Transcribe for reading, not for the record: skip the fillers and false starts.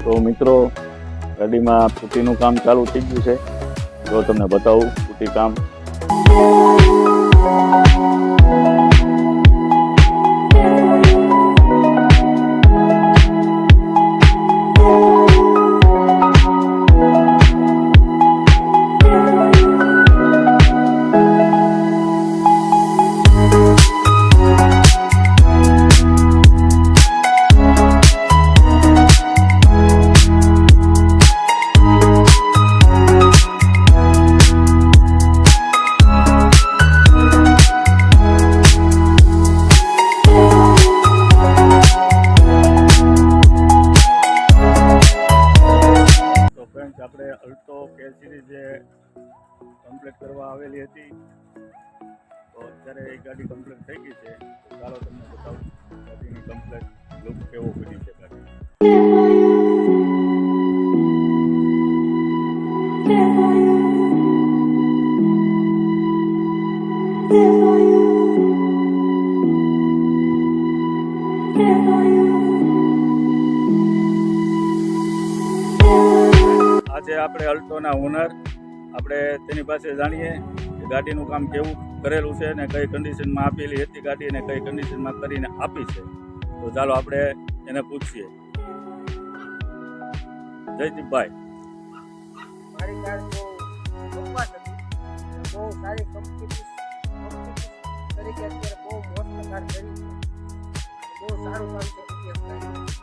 તો મિત્રો ગાડીમાં પુટીનું કામ ચાલુ થઈ ગયું છે. જો તમને બતાવું પુટી કામ. આપણે અલ્ટો કે સિરીઝ જે કમ્પ્લીટ કરવા આવેલી હતી, તો અત્યારે એ ગાડી કમ્પ્લીટ થઈ ગઈ છે. ચાલો તમને બતાવું ગાડીની કમ્પ્લીટ લુક કેવો કરી છે ગાડી. આજે આપણે અલ્ટોના ઓનર આપણે તેની પાસે જાણીએ કે ગાડીનું કામ કેવું કરેલું છે અને કઈ કન્ડિશનમાં આપેલી હતી ગાડી અને કઈ કન્ડિશનમાં કરીને આપી છે. તો ચાલો આપણે એને પૂછીએ. જયદીપભાઈ, મારી કાર બહુ બકવાસ હતી, બહુ સારી કંપની તરીકે અત્યારે બહુ મસ્ત કાર કરી છે, બહુ સારું કામ છે.